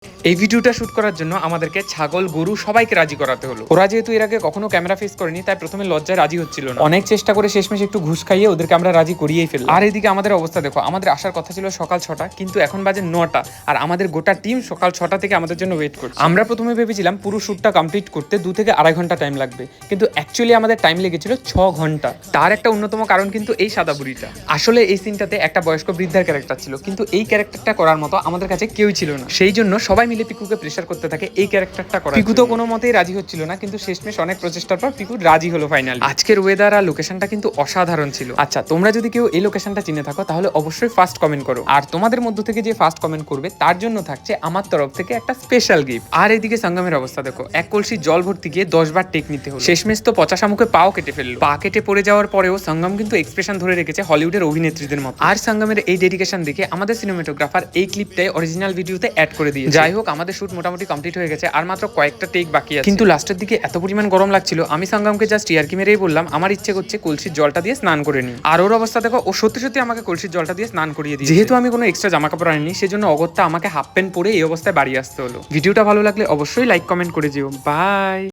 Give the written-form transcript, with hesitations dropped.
এই ভিডিওটা শুট করার জন্য আমাদেরকে ছাগল গরু সবাইকে রাজি করাতে হলো। ওরা যেহেতু এর আগে কখনো ক্যামেরা ফেস করেনি, তাই প্রথমে লজ্জায় রাজি হচ্ছিল না। অনেক চেষ্টা করে শেষমেশ একটু ঘুষ খাইয়ে ওদেরকে আমরা রাজি করিয়েই ফেললাম। আর এদিকে আমাদের অবস্থা দেখো, আমাদের আসার কথা ছিল সকাল 6টা, কিন্তু এখন বাজে 9টা, আর আমাদের গোটা টিম সকাল 6টা থেকে আমাদের জন্য ওয়েট করছে। আমরা প্রথমে ভেবেছিলাম পুরো শুটটা কমপ্লিট করতে 2 থেকে আড়াই ঘন্টা টাইম লাগবে, কিন্তু অ্যাকচুয়ালি আমাদের টাইম লেগেছিল 6 ঘন্টা। তার একটা অন্যতম কারণ কিন্তু এই সাদা বুড়িটা। আসলে এই সিনটাতে একটা বয়স্ক বৃদ্ধার ক্যারেক্টার ছিল, কিন্তু এই ক্যারেক্টারটা করার মতো আমাদের কাছে কেউই ছিল না। সেই জন্য সবাই মিলে পিকুকে প্রেশার করতে থাকে এই ক্যারেক্টারটা করার। পিকু তো কোনো মতেই রাজি হচ্ছিল না, কিন্তু শেষমেশ অনেক প্রচেষ্টার পর পিকু রাজি হলো ফাইনালি। আজকের ওয়েদার আর লোকেশনটা কিন্তু অসাধারণ ছিল। আচ্ছা, তোমরা যদি কেউ এই লোকেশনটা চিনে থাকো তাহলে অবশ্যই ফার্স্ট কমেন্ট করো, আর তোমাদের মধ্য থেকে যে ফার্স্ট কমেন্ট করবে তার জন্য থাকছে আমার তরফ থেকে একটা স্পেশাল গিফট। আর এদিকে সঙ্গমের অবস্থা দেখো, এক কলসি জল ভর্তি গিয়ে 10 বার টেক নিতে হলো। শেষমেশ তো পচা শামুকে পাও কেটে ফেললো। পা কেটে পড়ে যাওয়ার পরেও সঙ্গম কিন্তু এক্সপ্রেশন ধরে রেখেছে হলিউডের অভিনেত্রীদের মতো। আর সঙ্গমের এই ডেডিকেশন দেখে আমাদের সিনেমাটোগ্রাফার এই ক্লিপটাই অরিজিনাল ভিডিওতে অ্যাড করে দিয়েছে। যাই হোক, আমাদের শুট মোটামুটি কমপ্লিট হয়ে গেছে, আর মাত্র কয়েকটা টেক বাকি আছে। কিন্তু লাস্টের দিকে এত পরিমাণ গরম লাগছিল, আমি সঙ্গমকে জাস্ট ইয়ার্কি মেরেই বললাম আমার ইচ্ছে করছে কলসির জলটা দিয়ে স্নান করে নি। আর ওর অবস্থা দেখো, ও সত্যি সত্যি আমাকে কলসির জলটা দিয়ে স্নান করিয়ে দিয়েছে। যেহেতু আমি কোনো এক্সট্রা জামা কাপড় আনিনি, সেজন্য অগত্যা আমাকে হাফ প্যান্ট পরে এই অবস্থায় বাড়ি আসতে হলো। ভিডিওটা ভালো লাগলে অবশ্যই লাইক কমেন্ট করে যেও। বাই।